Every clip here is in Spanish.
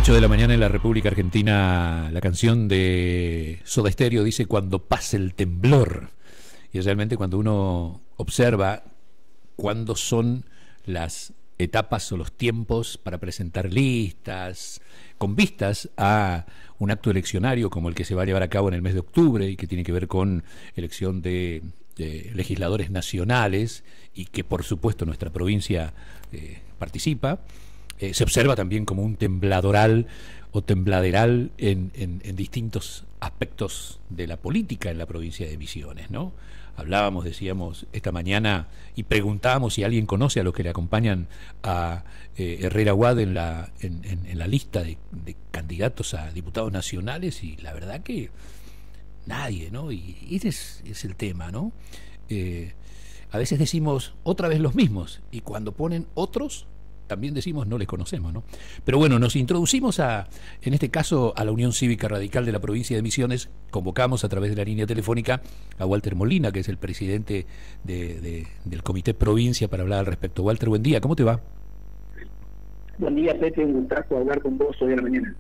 8 de la mañana en la República Argentina. La canción de Soda Stereo dice "cuando pase el temblor", y realmente cuando uno observa cuándo son las etapas o los tiempos para presentar listas con vistas a un acto eleccionario como el que se va a llevar a cabo en el mes de octubre y que tiene que ver con elección de legisladores nacionales, y que por supuesto nuestra provincia participa, se observa también como un tembladoral o tembladeral en distintos aspectos de la política en la provincia de Misiones, ¿no? Hablábamos, decíamos esta mañana, y preguntábamos si alguien conoce a los que le acompañan a Herrera Huad en la lista de candidatos a diputados nacionales, y la verdad que nadie, ¿no? Y ese es el tema, ¿no? A veces decimos otra vez los mismos, y cuando ponen otros también decimos no les conocemos, ¿no? Pero bueno, nos introducimos en este caso a la Unión Cívica Radical de la provincia de Misiones. Convocamos a través de la línea telefónica a Walter Molina, que es el presidente del Comité Provincia, para hablar al respecto. Walter, buen día, ¿cómo te va? Buen día, Pepe, un gustazo hablar con vos hoy a la mañana.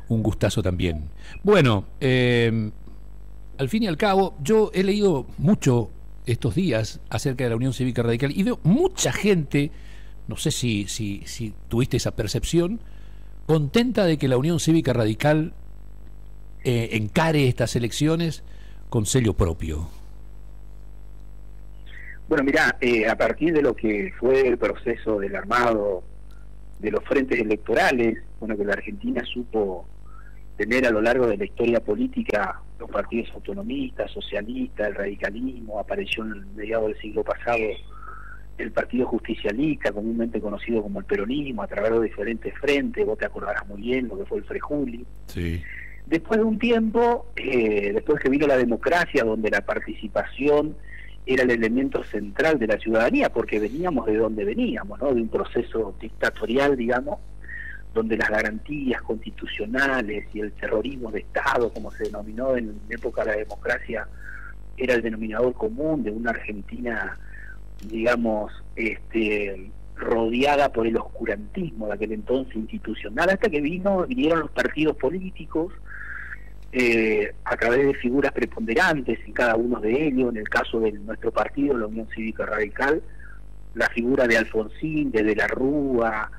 Un gustazo también. Bueno, al fin y al cabo, yo he leído mucho estos días acerca de la Unión Cívica Radical y veo mucha gente, no sé si tuviste esa percepción, contenta de que la Unión Cívica Radical encare estas elecciones con sello propio. Bueno, mirá, a partir de lo que fue el proceso del armado de los frentes electorales, bueno, que la Argentina supo tener a lo largo de la historia política, los partidos autonomistas, socialistas, el radicalismo, apareció en mediados del siglo pasado el partido justicialista, comúnmente conocido como el peronismo, a través de diferentes frentes. Vos te acordarás muy bien lo que fue el Frejuli. Sí. Después de un tiempo, después que vino la democracia, donde la participación era el elemento central de la ciudadanía, porque veníamos de donde veníamos, ¿no? De un proceso dictatorial, digamos, donde las garantías constitucionales y el terrorismo de Estado, como se denominó en época de la democracia, era el denominador común de una Argentina, digamos, rodeada por el oscurantismo de aquel entonces institucional, hasta que vinieron los partidos políticos a través de figuras preponderantes en cada uno de ellos. En el caso de nuestro partido, la Unión Cívica Radical, la figura de Alfonsín, de la Rúa,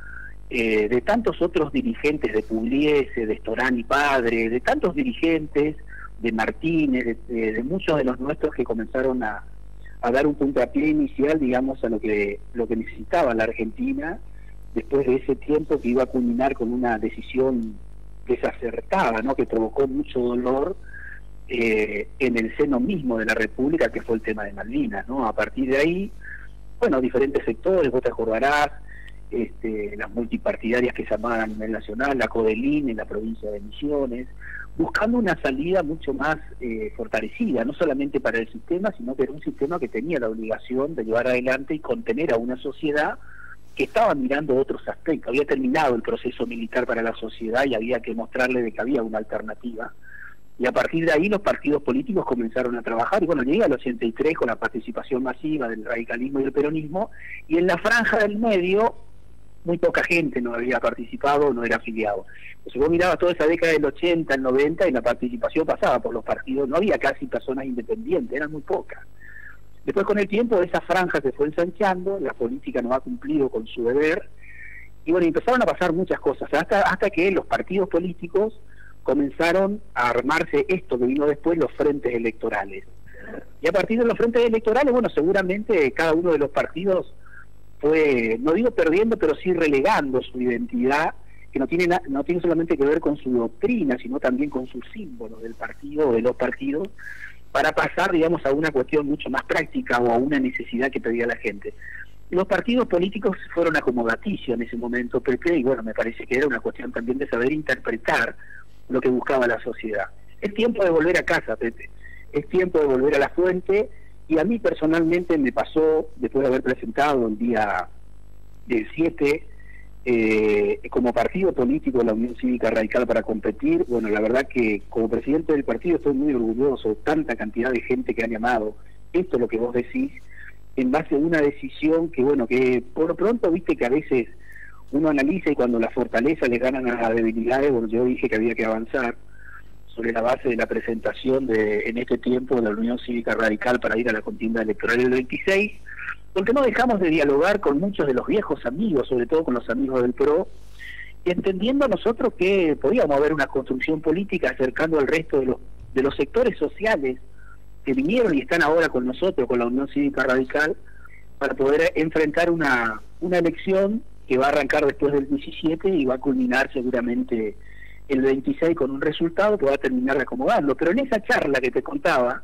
de tantos otros dirigentes, de Pugliese, de Storani Padre, de tantos dirigentes, de Martínez, de muchos de los nuestros que comenzaron a dar un puntapié inicial, digamos, a lo que necesitaba la Argentina después de ese tiempo que iba a culminar con una decisión desacertada, ¿no? Que provocó mucho dolor en el seno mismo de la República, que fue el tema de Malvinas, ¿no? A partir de ahí, bueno, diferentes sectores, vos te acordarás, las multipartidarias que se llamaban a nivel nacional, la CODELIN en la provincia de Misiones, buscando una salida mucho más fortalecida, no solamente para el sistema, sino que era un sistema que tenía la obligación de llevar adelante y contener a una sociedad que estaba mirando otros aspectos. Había terminado el proceso militar para la sociedad y había que mostrarle de que había una alternativa. Y a partir de ahí los partidos políticos comenzaron a trabajar, y bueno, llega el 83 con la participación masiva del radicalismo y del peronismo, y en la franja del medio muy poca gente no había participado, no era afiliado. Entonces vos mirabas toda esa década del 80, el 90, y la participación pasaba por los partidos, no había casi personas independientes, eran muy pocas. Después, con el tiempo, esa franja se fue ensanchando, la política no ha cumplido con su deber, y bueno, empezaron a pasar muchas cosas, hasta que los partidos políticos comenzaron a armarse esto que vino después, los frentes electorales. Y a partir de los frentes electorales, bueno, seguramente cada uno de los partidos fue, no digo perdiendo, pero sí relegando su identidad, que no tiene solamente que ver con su doctrina, sino también con sus símbolos del partido o de los partidos, para pasar, digamos, a una cuestión mucho más práctica o a una necesidad que pedía la gente. Los partidos políticos fueron acomodaticios en ese momento, Pepe, y bueno, me parece que era una cuestión también de saber interpretar lo que buscaba la sociedad. Es tiempo de volver a casa, Pepe, es tiempo de volver a la fuente. Y a mí personalmente me pasó, después de haber presentado el día del 7 como partido político de la Unión Cívica Radical para competir, bueno, la verdad que como presidente del partido estoy muy orgulloso de tanta cantidad de gente que ha llamado. Esto es lo que vos decís, en base a una decisión que, bueno, que por lo pronto, viste que a veces uno analiza y cuando las fortalezas le ganan a las debilidades, bueno, yo dije que había que avanzar sobre la base de la presentación en este tiempo de la Unión Cívica Radical para ir a la contienda electoral del 26, porque no dejamos de dialogar con muchos de los viejos amigos, sobre todo con los amigos del PRO, y entendiendo nosotros que podíamos haber una construcción política acercando al resto de los sectores sociales que vinieron y están ahora con nosotros, con la Unión Cívica Radical, para poder enfrentar una elección que va a arrancar después del 17 y va a culminar seguramente el 26 con un resultado que va a terminar acomodando. Pero en esa charla que te contaba,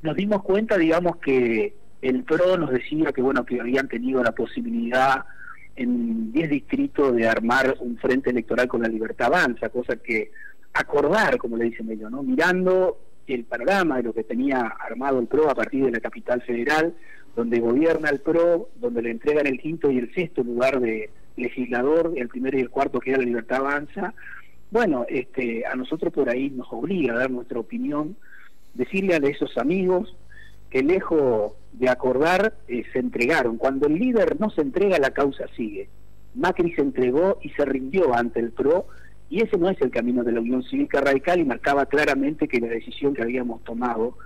nos dimos cuenta, digamos, que el PRO nos decía que, bueno, que habían tenido la posibilidad en 10 distritos de armar un frente electoral con la Libertad Avanza, cosa que acordar, como le dicen ellos, ¿no? Mirando el panorama de lo que tenía armado el PRO a partir de la capital federal, donde gobierna el PRO, donde le entregan el quinto y el sexto lugar de legislador, el primero y el cuarto que era la Libertad Avanza. Bueno, a nosotros por ahí nos obliga a dar nuestra opinión, decirle a esos amigos que lejos de acordar se entregaron. Cuando el líder no se entrega, la causa sigue. Macri se entregó y se rindió ante el PRO, y ese no es el camino de la Unión Cívica Radical, y marcaba claramente que la decisión que habíamos tomado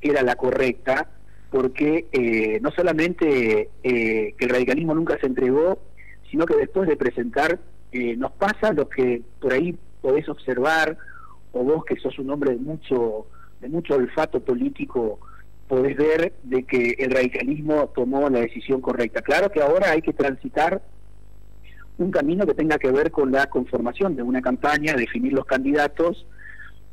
era la correcta, porque no solamente que el radicalismo nunca se entregó, sino que después de presentar nos pasa lo que por ahí podés observar, o vos que sos un hombre de mucho olfato político, podés ver de que el radicalismo tomó la decisión correcta. Claro que ahora hay que transitar un camino que tenga que ver con la conformación de una campaña, definir los candidatos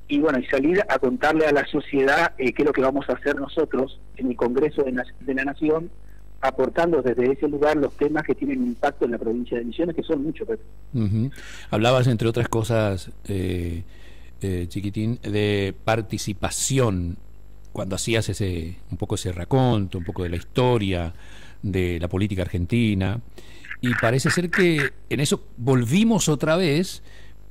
y bueno, y salir a contarle a la sociedad qué es lo que vamos a hacer nosotros en el Congreso de la Nación, aportando desde ese lugar los temas que tienen impacto en la provincia de Misiones, que son muchos. Hablabas, entre otras cosas, Chiquitín, de participación, cuando hacías un poco ese raconto, un poco de la historia de la política argentina, y parece ser que en eso volvimos otra vez,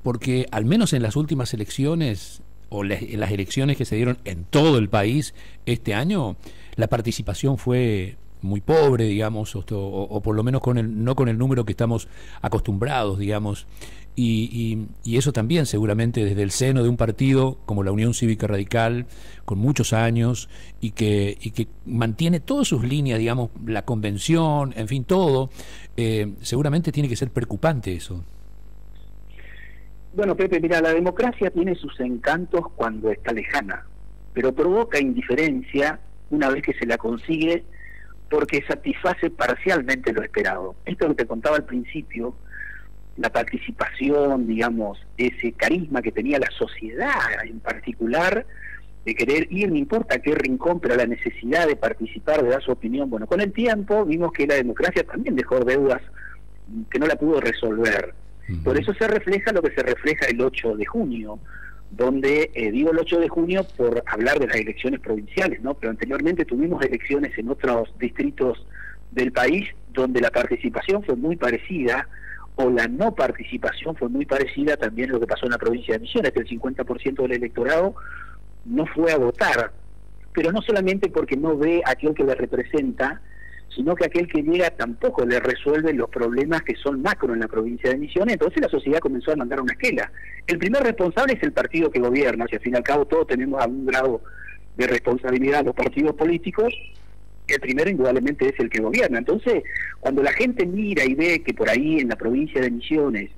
porque al menos en las últimas elecciones, o en las elecciones que se dieron en todo el país este año, la participación fue muy pobre, digamos, o por lo menos no con el número que estamos acostumbrados, digamos, y eso también seguramente desde el seno de un partido como la Unión Cívica Radical, con muchos años, y que mantiene todas sus líneas, digamos, la convención, en fin, todo, seguramente tiene que ser preocupante eso. Bueno, Pepe, mira, la democracia tiene sus encantos cuando está lejana, pero provoca indiferencia una vez que se la consigue, porque satisface parcialmente lo esperado. Esto que te contaba al principio, la participación, digamos, ese carisma que tenía la sociedad en particular, de querer ir, no importa a qué rincón, pero la necesidad de participar, de dar su opinión. Bueno, con el tiempo vimos que la democracia también dejó deudas que no la pudo resolver. Por eso se refleja lo que se refleja el 8 de junio, donde, digo el 8 de junio por hablar de las elecciones provinciales, ¿no? Pero anteriormente tuvimos elecciones en otros distritos del país donde la participación fue muy parecida, o la no participación fue muy parecida también a lo que pasó en la provincia de Misiones, que el 50% del electorado no fue a votar, pero no solamente porque no ve a aquel que le representa, sino que aquel que llega tampoco le resuelve los problemas que son macro en la provincia de Misiones. Entonces la sociedad comenzó a mandar una esquela. El primer responsable es el partido que gobierna, si al fin y al cabo todos tenemos algún grado de responsabilidad los partidos políticos, el primero indudablemente es el que gobierna. Entonces, cuando la gente mira y ve que por ahí en la provincia de Misiones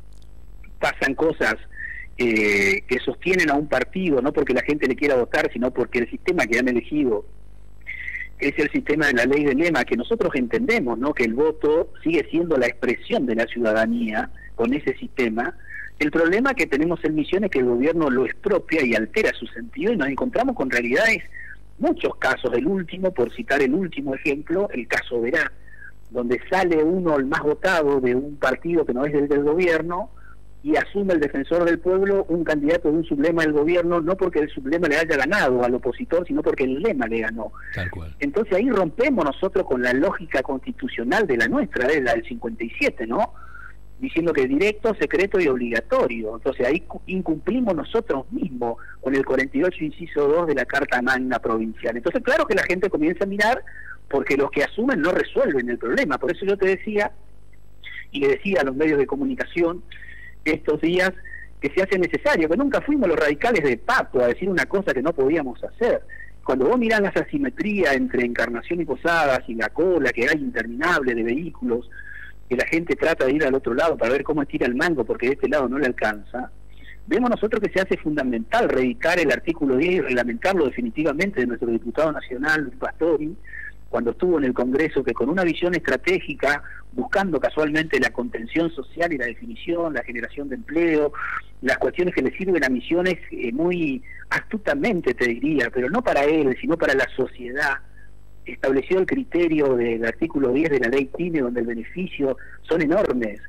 pasan cosas que sostienen a un partido, no porque la gente le quiera votar, sino porque el sistema que han elegido es el sistema de la ley de Lema, que nosotros entendemos, ¿no?, que el voto sigue siendo la expresión de la ciudadanía con ese sistema. El problema que tenemos en Misiones es que el gobierno lo expropia y altera su sentido, y nos encontramos con realidades, muchos casos. El último, por citar el último ejemplo, el caso Verá, donde sale uno, el más votado de un partido que no es del gobierno, y asume el defensor del pueblo un candidato de un sublema del gobierno, no porque el sublema le haya ganado al opositor, sino porque el lema le ganó. Tal cual. Entonces ahí rompemos nosotros con la lógica constitucional de la nuestra, de la del 57, ¿no?, diciendo que directo, secreto y obligatorio. Entonces ahí incumplimos nosotros mismos con el 48 inciso 2 de la Carta Magna Provincial. Entonces claro que la gente comienza a mirar, porque los que asumen no resuelven el problema. Por eso yo te decía y le decía a los medios de comunicación estos días que se hace necesario, que nunca fuimos los radicales de Pato a decir una cosa que no podíamos hacer. Cuando vos mirás las asimetrías entre Encarnación y Posadas y la cola que hay interminable de vehículos, que la gente trata de ir al otro lado para ver cómo estira el mango porque de este lado no le alcanza, vemos nosotros que se hace fundamental reeditar el artículo 10 y reglamentarlo definitivamente de nuestro diputado nacional, Luis Pastori, cuando estuvo en el Congreso, que con una visión estratégica, buscando casualmente la contención social y la definición, la generación de empleo, las cuestiones que le sirven a Misiones muy astutamente, te diría, pero no para él, sino para la sociedad, estableció el criterio del artículo 10 de la ley TINE, donde el beneficio son enormes,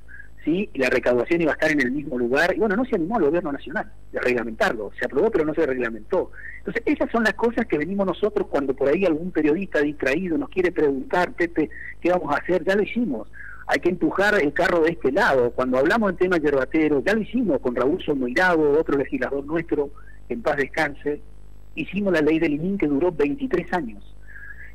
¿sí? Y la recaudación iba a estar en el mismo lugar, y bueno, no se animó el gobierno nacional de reglamentarlo, se aprobó pero no se reglamentó. Entonces esas son las cosas que venimos nosotros cuando por ahí algún periodista distraído nos quiere preguntar, Pepe, ¿qué vamos a hacer? Ya lo hicimos, hay que empujar el carro de este lado. Cuando hablamos en temas yerbateros, ya lo hicimos con Raúl Somoirado, otro legislador nuestro, que en paz descanse, hicimos la ley del ININ que duró 23 años.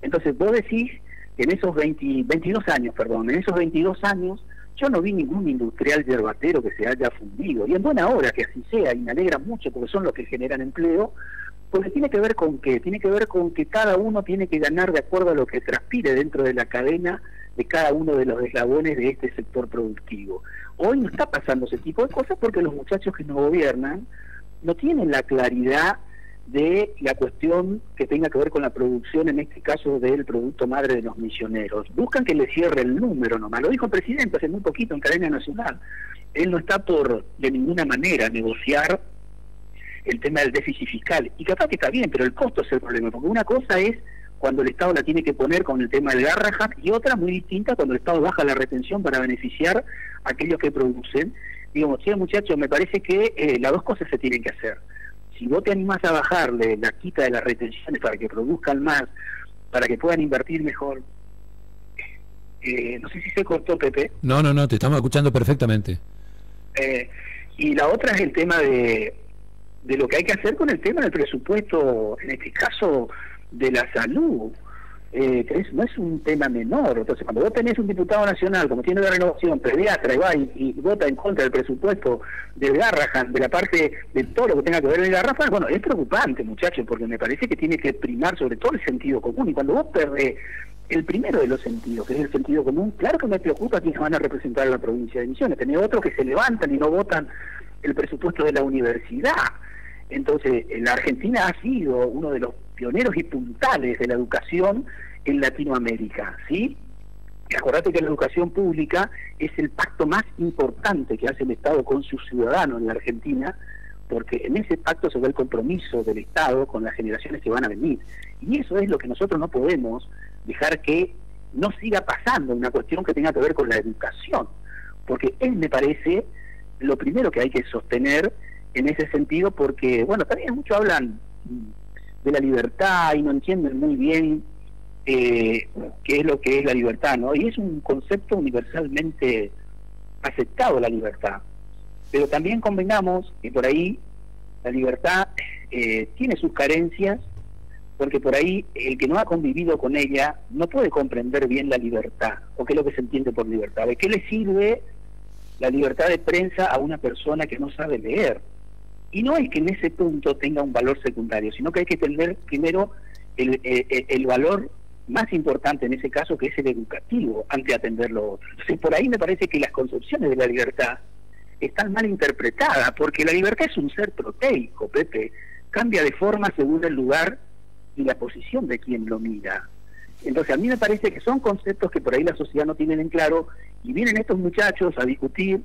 Entonces vos decís que en esos 22 años, yo no vi ningún industrial yerbatero que se haya fundido, y en buena hora que así sea, y me alegra mucho porque son los que generan empleo, porque tiene que ver con qué, tiene que ver con que cada uno tiene que ganar de acuerdo a lo que transpire dentro de la cadena de cada uno de los eslabones de este sector productivo. Hoy no está pasando ese tipo de cosas porque los muchachos que nos gobiernan no tienen la claridad de la cuestión que tenga que ver con la producción, en este caso del producto madre de los misioneros. Buscan que le cierre el número nomás. Lo dijo el presidente hace muy poquito en cadena nacional. Él no está por de ninguna manera negociar el tema del déficit fiscal, y capaz que está bien, pero el costo es el problema, porque una cosa es cuando el Estado la tiene que poner con el tema del Garrahan, y otra muy distinta cuando el Estado baja la retención para beneficiar a aquellos que producen. Digamos, sí, muchachos, me parece que las dos cosas se tienen que hacer. Si vos te animás a bajarle la quita de las retenciones para que produzcan más, para que puedan invertir mejor, no sé si se cortó, Pepe. No, te estamos escuchando perfectamente. Y la otra es el tema de lo que hay que hacer con el tema del presupuesto, en este caso de la salud. No es un tema menor. Entonces, cuando vos tenés un diputado nacional, como tiene la Renovación, pediatra, y va y vota en contra del presupuesto del Garrahan, de la parte de todo lo que tenga que ver con el Garrahan, bueno, es preocupante, muchachos, porque me parece que tiene que primar sobre todo el sentido común. Y cuando vos perdés el primero de los sentidos, que es el sentido común, claro que me preocupa quiénes van a representar a la provincia de Misiones. Tenés otros que se levantan y no votan el presupuesto de la universidad. Entonces, la Argentina ha sido uno de los pioneros y puntales de la educación en Latinoamérica, ¿sí? Y acordate que la educación pública es el pacto más importante que hace el Estado con sus ciudadanos en la Argentina, porque en ese pacto se ve el compromiso del Estado con las generaciones que van a venir. Y eso es lo que nosotros no podemos dejar que no siga pasando, una cuestión que tenga que ver con la educación, porque me parece lo primero que hay que sostener en ese sentido, porque, bueno, también muchos hablan de la libertad y no entienden muy bien qué es lo que es la libertad, ¿no? Y es un concepto universalmente aceptado, la libertad, pero también convengamos que por ahí la libertad tiene sus carencias, porque por ahí el que no ha convivido con ella no puede comprender bien la libertad, o qué es lo que se entiende por libertad. ¿De qué le sirve la libertad de prensa a una persona que no sabe leer? Y no es que en ese punto tenga un valor secundario, sino que hay que entender primero el valor más importante en ese caso, que es el educativo, antes de atender lo otro. Entonces, por ahí me parece que las concepciones de la libertad están mal interpretadas, porque la libertad es un ser proteico, Pepe, cambia de forma según el lugar y la posición de quien lo mira. Entonces, a mí me parece que son conceptos que por ahí la sociedad no tienen en claro, y vienen estos muchachos a discutir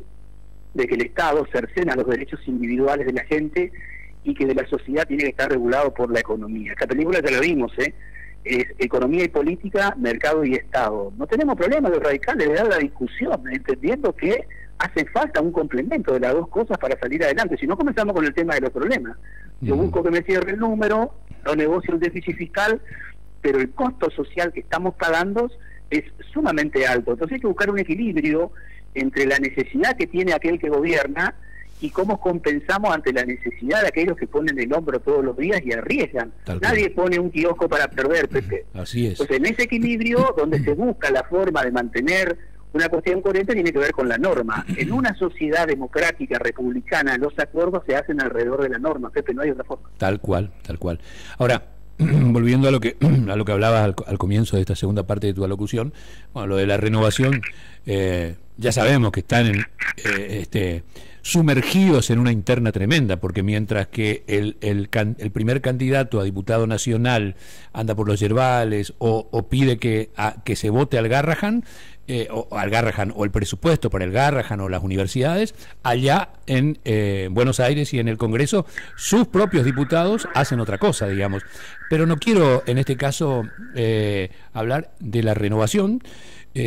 de que el Estado cercena los derechos individuales de la gente y que de la sociedad tiene que estar regulado por la economía. Esta película ya la vimos, es economía y política, mercado y Estado. No tenemos problema de radicales de dar la discusión, entendiendo que hace falta un complemento de las dos cosas para salir adelante. Si no, comenzamos con el tema de los problemas. Yo busco que me cierre el número, no negocio el déficit fiscal, pero el costo social que estamos pagando es sumamente alto. Entonces hay que buscar un equilibrio entre la necesidad que tiene aquel que gobierna y cómo compensamos ante la necesidad de aquellos que ponen el hombro todos los días y arriesgan. Nadie pone un kiosco para perder, Pepe. Así es. Entonces, en ese equilibrio donde se busca la forma de mantener Una cuestión coherente tiene que ver con la norma. En una sociedad democrática, republicana, los acuerdos se hacen alrededor de la norma, Pepe, no hay otra forma. Tal cual, tal cual. Ahora, volviendo a lo que hablabas al comienzo de esta segunda parte de tu alocución, bueno, lo de la renovación, ya sabemos que están sumergidos en una interna tremenda, porque mientras que el primer candidato a diputado nacional anda por los yerbales o pide que se vote al Garrahan, o el presupuesto para el Garrahan o las universidades, allá en Buenos Aires y en el Congreso, sus propios diputados hacen otra cosa, digamos. Pero no quiero en este caso hablar de la renovación,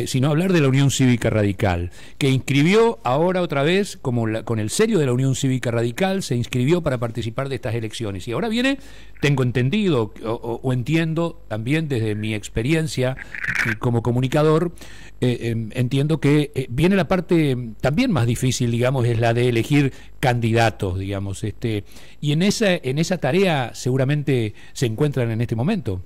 sino hablar de la Unión Cívica Radical, que inscribió ahora otra vez, con el sello de la Unión Cívica Radical, se inscribió para participar de estas elecciones. Y ahora viene, tengo entendido, o entiendo también desde mi experiencia como comunicador, entiendo que viene la parte también más difícil, digamos, es la de elegir candidatos, digamos, y en esa tarea seguramente se encuentran en este momento.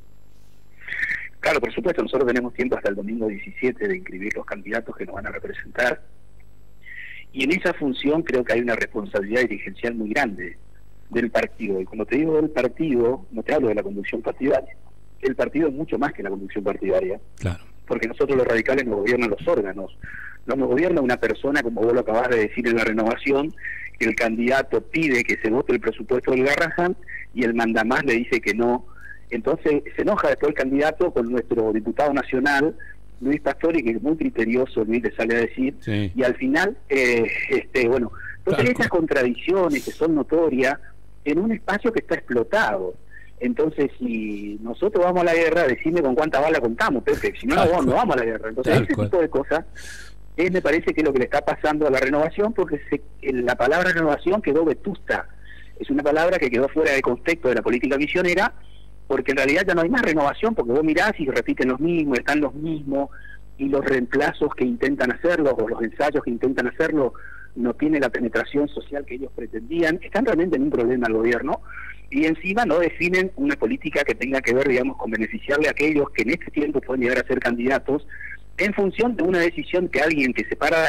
Claro, por supuesto, nosotros tenemos tiempo hasta el domingo 17 de inscribir los candidatos que nos van a representar, y en esa función creo que hay una responsabilidad dirigencial muy grande del partido. Y cuando te digo del partido, no te hablo de la conducción partidaria. El partido es mucho más que la conducción partidaria. Claro. Porque nosotros los radicales nos gobiernan los órganos, no nos gobierna una persona, como vos lo acabás de decir en la renovación, que el candidato pide que se vote el presupuesto del Garrahan y el mandamás le dice que no. Entonces se enoja después el candidato con nuestro diputado nacional, Luis Pastori, que es muy criterioso, Luis le sale a decir, sí. Y al final, bueno, entonces esas contradicciones que son notorias en un espacio que está explotado. Entonces, si nosotros vamos a la guerra, decime con cuánta bala contamos, Pepe, si no, no vamos a la guerra. Entonces, ese tipo de cosas, me parece que es lo que le está pasando a la renovación, porque la palabra renovación quedó vetusta. Es una palabra que quedó fuera de contexto de la política misionera, porque en realidad ya no hay más renovación, porque vos mirás y repiten los mismos, están los mismos, y los reemplazos que intentan hacerlo, o los ensayos que intentan hacerlo, no tiene la penetración social que ellos pretendían. Están realmente en un problema el gobierno, y encima no definen una política que tenga que ver, digamos, con beneficiarle a aquellos que en este tiempo pueden llegar a ser candidatos, en función de una decisión que alguien que se para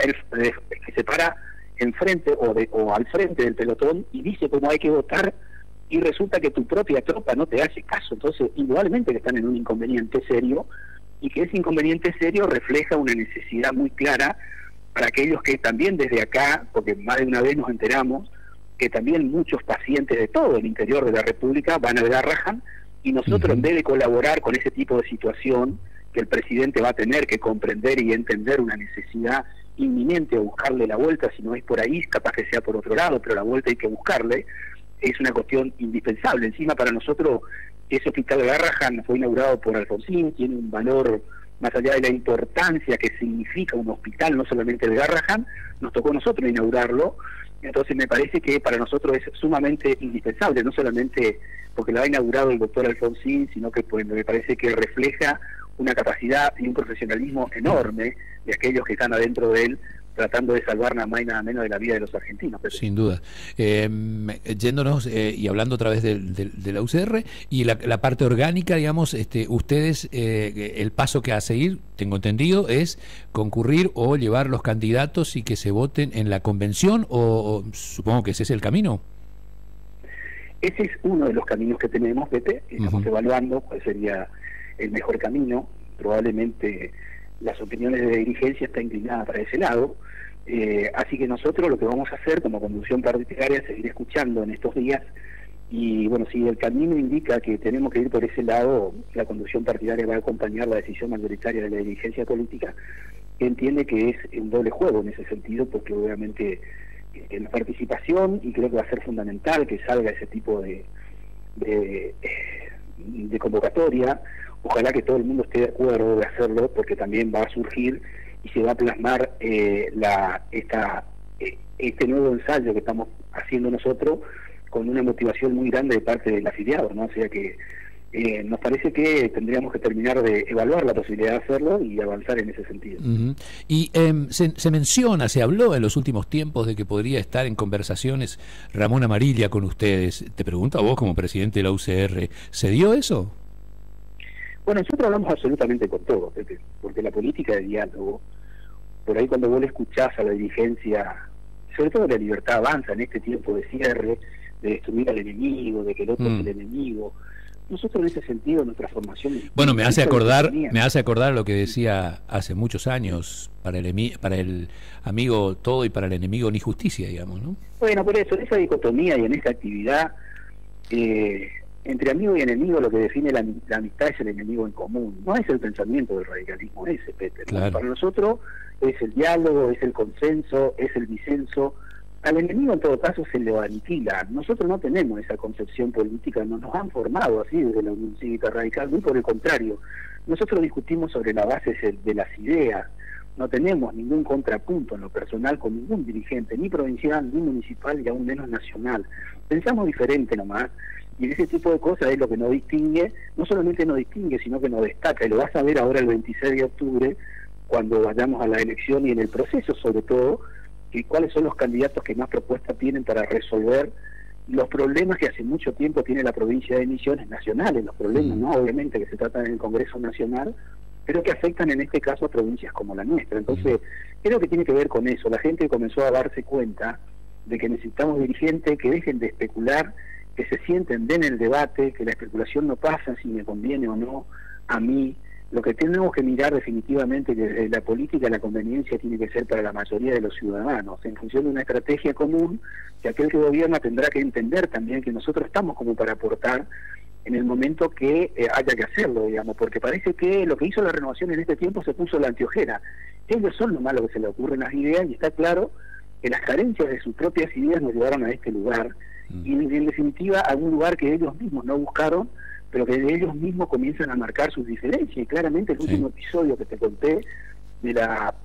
enfrente o al frente del pelotón y dice cómo hay que votar, y resulta que tu propia tropa no te hace caso. Entonces, indudablemente que están en un inconveniente serio, y que ese inconveniente serio refleja una necesidad muy clara para aquellos que también desde acá, porque más de una vez nos enteramos que también muchos pacientes de todo el interior de la República van al Garrahan, y nosotros en vez de colaborar con ese tipo de situación, que el presidente va a tener que comprender y entender una necesidad inminente a buscarle la vuelta, si no es por ahí, capaz que sea por otro lado, pero la vuelta hay que buscarle, es una cuestión indispensable. Encima para nosotros ese hospital de Garrahan fue inaugurado por Alfonsín, tiene un valor más allá de la importancia que significa un hospital, no solamente de Garrahan, nos tocó a nosotros inaugurarlo. Entonces me parece que para nosotros es sumamente indispensable, no solamente porque lo ha inaugurado el doctor Alfonsín, sino que pues, me parece que refleja una capacidad y un profesionalismo enorme de aquellos que están adentro de él, tratando de salvar nada más y nada menos de la vida de los argentinos. Pero... Sin duda. Yéndonos y hablando otra vez de la UCR y la parte orgánica, digamos, ustedes, el paso que a seguir, tengo entendido, es concurrir o llevar los candidatos y que se voten en la convención, o supongo que ese es el camino. Ese es uno de los caminos que tenemos, Pepe. Estamos evaluando cuál sería el mejor camino. Probablemente las opiniones de la dirigencia están inclinadas para ese lado, así que nosotros lo que vamos a hacer como conducción partidaria es seguir escuchando en estos días, y bueno, si el camino indica que tenemos que ir por ese lado, la conducción partidaria va a acompañar la decisión mayoritaria de la dirigencia política, que entiende que es un doble juego en ese sentido, porque obviamente en la participación, y creo que va a ser fundamental que salga ese tipo de convocatoria. Ojalá que todo el mundo esté de acuerdo de hacerlo, porque también va a surgir y se va a plasmar este nuevo ensayo que estamos haciendo nosotros con una motivación muy grande de parte del afiliado, ¿no? O sea que nos parece que tendríamos que terminar de evaluar la posibilidad de hacerlo y avanzar en ese sentido. Y se habló en los últimos tiempos de que podría estar en conversaciones Ramón Amarilla con ustedes. Te pregunto a vos como presidente de la UCR, ¿se dio eso? Bueno, nosotros hablamos absolutamente con todo, Pepe, porque la política de diálogo por ahí cuando vos le escuchás a la dirigencia, sobre todo la Libertad Avanza en este tiempo de cierre, de destruir al enemigo, de que el otro es el enemigo. Nosotros en ese sentido, nuestra formación... Bueno, me hace acordar lo que decía hace muchos años, para el amigo todo y para el enemigo ni justicia, digamos, ¿no? Bueno, por eso, en esa dicotomía y en esa actividad, entre amigo y enemigo, lo que define la amistad es el enemigo en común. No es el pensamiento del radicalismo ese, Peter. Claro. Para nosotros es el diálogo, es el consenso, es el disenso. Al enemigo en todo caso se lo aniquila. Nosotros no tenemos esa concepción política, no nos han formado así desde la Unión Cívica Radical, muy por el contrario. Nosotros discutimos sobre la base de las ideas, no tenemos ningún contrapunto en lo personal con ningún dirigente, ni provincial, ni municipal, y aún menos nacional. Pensamos diferente nomás, y ese tipo de cosas es lo que nos distingue, no solamente nos distingue, sino que nos destaca, y lo vas a ver ahora el 26 de octubre, cuando vayamos a la elección y en el proceso sobre todo, y cuáles son los candidatos que más propuestas tienen para resolver los problemas que hace mucho tiempo tiene la provincia de Misiones, nacionales, los problemas, ¿no? Obviamente que se tratan en el Congreso Nacional, pero que afectan en este caso a provincias como la nuestra. Entonces, creo que tiene que ver con eso. La gente comenzó a darse cuenta de que necesitamos dirigentes que dejen de especular, que se sienten, den el debate, que la especulación no pasa si me conviene o no a mí. Lo que tenemos que mirar definitivamente desde la política, la conveniencia tiene que ser para la mayoría de los ciudadanos, en función de una estrategia común, que aquel que gobierna tendrá que entender también que nosotros estamos como para aportar en el momento que haya que hacerlo, digamos, porque parece que lo que hizo la Renovación en este tiempo se puso la anteojera. Ellos son lo malo que se le ocurren las ideas, y está claro que las carencias de sus propias ideas nos llevaron a este lugar, y en definitiva a un lugar que ellos mismos no buscaron, pero que de ellos mismos comienzan a marcar sus diferencias. Y claramente el último episodio que te conté de la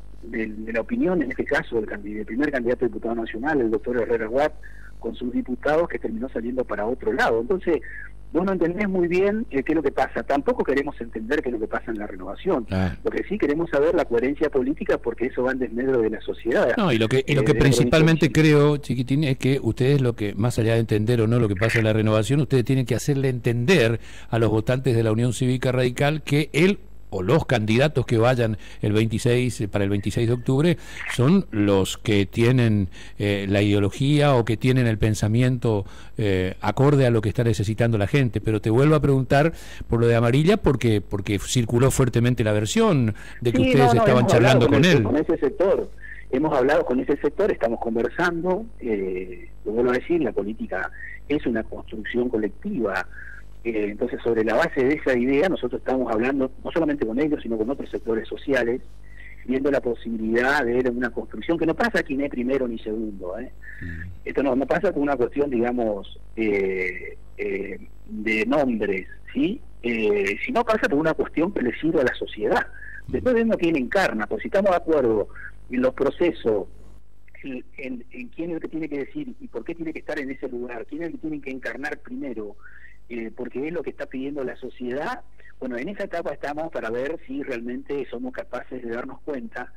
opinión, en este caso del primer candidato a diputado nacional, el doctor Herrera Watt, con sus diputados, que terminó saliendo para otro lado. Entonces, vos no entendés muy bien qué es lo que pasa. Tampoco queremos entender qué es lo que pasa en la Renovación. Lo que sí queremos saber la coherencia política, porque eso va en desmedro de la sociedad. No, y lo que principalmente creo, Chiquitín, es que ustedes, lo que más allá de entender o no lo que pasa en la Renovación, ustedes tienen que hacerle entender a los votantes de la Unión Cívica Radical que él o los candidatos que vayan para el 26 de octubre son los que tienen la ideología o que tienen el pensamiento acorde a lo que está necesitando la gente. Pero te vuelvo a preguntar por lo de Amarilla, porque circuló fuertemente la versión de que ustedes estaban charlando con él. Con ese sector. Hemos hablado con ese sector, estamos conversando, lo vuelvo a decir, la política es una construcción colectiva. Entonces, sobre la base de esa idea, nosotros estamos hablando no solamente con ellos, sino con otros sectores sociales, viendo la posibilidad de una construcción que no pasa quién es primero ni segundo. Esto no pasa con una cuestión, digamos, de nombres, ¿sí? Sino pasa por una cuestión que le sirve a la sociedad. Después vemos quién encarna, pues si estamos de acuerdo en los procesos, en quién es el que tiene que decir y por qué tiene que estar en ese lugar, quién es el que tiene que encarnar primero, porque es lo que está pidiendo la sociedad. Bueno, en esa etapa estamos para ver si realmente somos capaces de darnos cuenta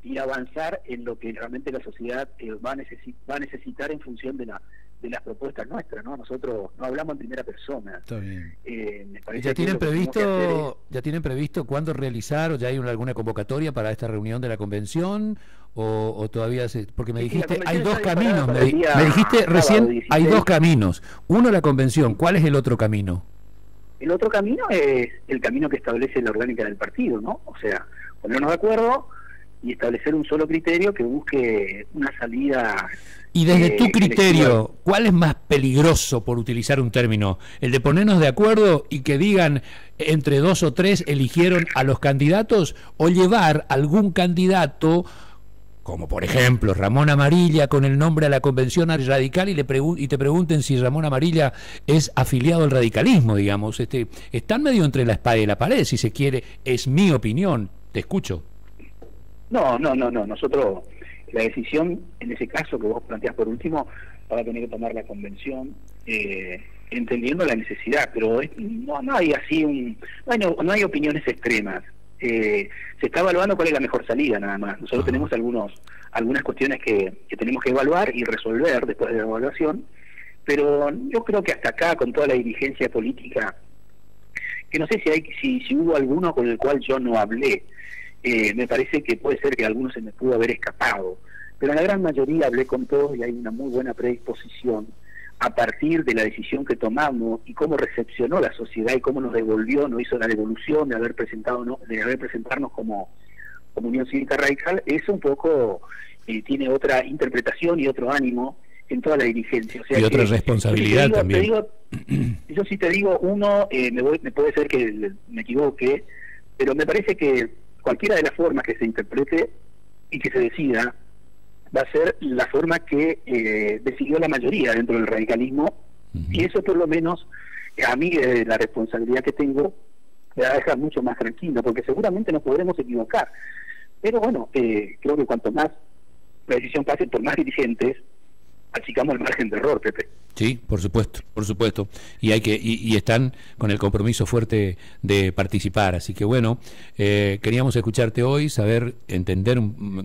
y avanzar en lo que realmente la sociedad va a necesitar en función de las propuestas nuestras, ¿no? Nosotros no hablamos en primera persona. Está bien. Me parece ¿Ya tienen previsto cuándo realizar, o ya hay alguna convocatoria para esta reunión de la convención, o todavía porque me dijiste hay dos caminos, me dijiste recién hay dos caminos, uno la convención, ¿cuál es el otro camino? El otro camino es el camino que establece la orgánica del partido, ¿no? O sea, ponernos de acuerdo y establecer un solo criterio que busque una salida. Y desde tu criterio, ¿cuál es más peligroso, por utilizar un término? ¿El de ponernos de acuerdo y que digan entre dos o tres eligieron a los candidatos, o llevar algún candidato, como por ejemplo Ramón Amarilla, con el nombre a la convención radical y te pregunten si Ramón Amarilla es afiliado al radicalismo, digamos? Están medio entre la espada y la pared, si se quiere, es mi opinión. Te escucho. No, nosotros, la decisión en ese caso que vos planteás por último, va a tener que tomar la convención, entendiendo la necesidad, pero no hay así no hay opiniones extremas. Se está evaluando cuál es la mejor salida, nada más. Nosotros tenemos algunas cuestiones que tenemos que evaluar y resolver después de la evaluación, pero yo creo que hasta acá, con toda la dirigencia política, que no sé si hubo alguno con el cual yo no hablé, me parece que puede ser que a algunos se me pudo haber escapado, pero en la gran mayoría hablé con todos y hay una muy buena predisposición a partir de la decisión que tomamos y cómo recepcionó la sociedad y cómo nos devolvió, nos hizo la devolución de haber presentarnos como Unión Cívica Radical. Eso un poco tiene otra interpretación y otro ánimo en toda la dirigencia. O sea, y otra responsabilidad también. Yo sí te digo, me puede ser que me equivoque, pero me parece que cualquiera de las formas que se interprete y que se decida va a ser la forma que decidió la mayoría dentro del radicalismo, y eso por lo menos a mí la responsabilidad que tengo me va a dejar mucho más tranquilo, porque seguramente nos podremos equivocar, pero bueno, creo que cuanto más la decisión pase por más dirigentes, achicamos el margen de error, Pepe. Sí, por supuesto, y y están con el compromiso fuerte de participar, así que bueno, queríamos escucharte hoy, saber, entender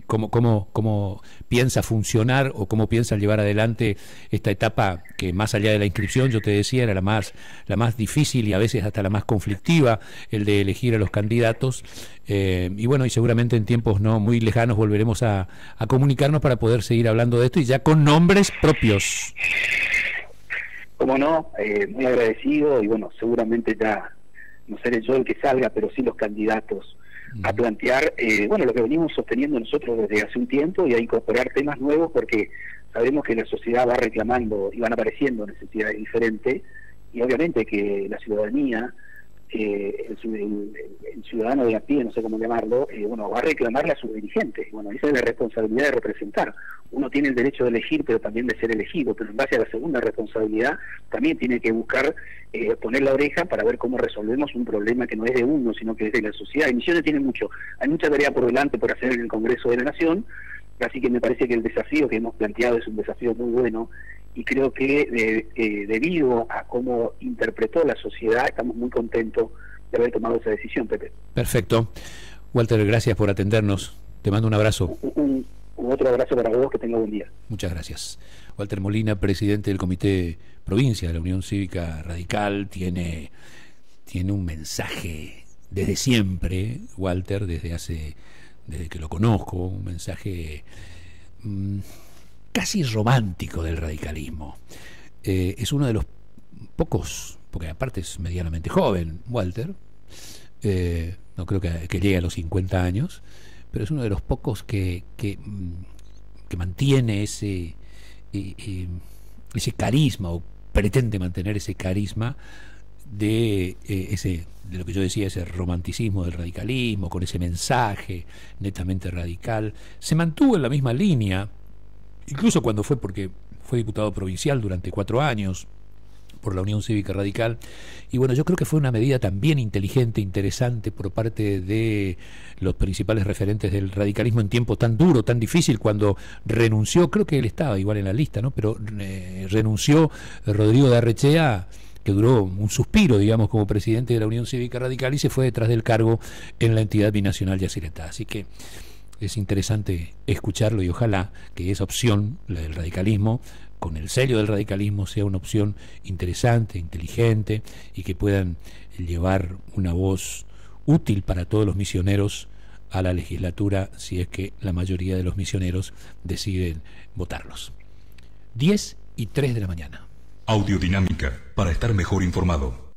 cómo piensa funcionar o cómo piensa llevar adelante esta etapa que, más allá de la inscripción, yo te decía, era la más difícil y a veces hasta la más conflictiva, el de elegir a los candidatos, y bueno, y seguramente en tiempos no muy lejanos volveremos a comunicarnos para poder seguir hablando de esto y ya con nombres propios. Como no, muy agradecido, y bueno, seguramente ya no seré yo el que salga, pero sí los candidatos a plantear, bueno, lo que venimos sosteniendo nosotros desde hace un tiempo, y a incorporar temas nuevos, porque sabemos que la sociedad va reclamando y van apareciendo necesidades diferentes, y obviamente que la ciudadanía, el ciudadano de a pie, no sé cómo llamarlo, bueno, va a reclamarle a sus dirigentes. Bueno, esa es la responsabilidad de representar. Uno tiene el derecho de elegir, pero también de ser elegido, pero en base a la segunda responsabilidad también tiene que buscar poner la oreja para ver cómo resolvemos un problema que no es de uno, sino que es de la sociedad. Y Misiones tiene hay mucha tarea por delante por hacer en el Congreso de la Nación, así que me parece que el desafío que hemos planteado es un desafío muy bueno, y creo que debido a cómo interpretó la sociedad, estamos muy contentos de haber tomado esa decisión, Pepe. Perfecto. Walter, gracias por atendernos. Te mando un abrazo. Un otro abrazo para vos, que tenga buen día. Muchas gracias. Walter Molina, presidente del Comité Provincia de la Unión Cívica Radical, tiene un mensaje desde siempre, Walter, desde que lo conozco, un mensaje casi romántico del radicalismo. Es uno de los pocos, porque aparte es medianamente joven, Walter, no creo que llegue a los 50 años, pero es uno de los pocos que mantiene ese carisma, o pretende mantener ese carisma de lo que yo decía, ese romanticismo del radicalismo, con ese mensaje netamente radical. Se mantuvo en la misma línea, incluso cuando porque fue diputado provincial durante 4 años por la Unión Cívica Radical, y bueno, yo creo que fue una medida también inteligente, interesante por parte de los principales referentes del radicalismo en tiempo tan duro, tan difícil, cuando renunció, creo que él estaba igual en la lista, ¿no? Pero renunció Rodrigo de Arrechea, que duró un suspiro, digamos, como presidente de la Unión Cívica Radical, y se fue detrás del cargo en la entidad binacional Yacyretá. Así que es interesante escucharlo, y ojalá que esa opción, la del radicalismo, con el sello del radicalismo, sea una opción interesante, inteligente, y que puedan llevar una voz útil para todos los misioneros a la legislatura, si es que la mayoría de los misioneros deciden votarlos. 10:03 de la mañana. Audiodinámica, para estar mejor informado.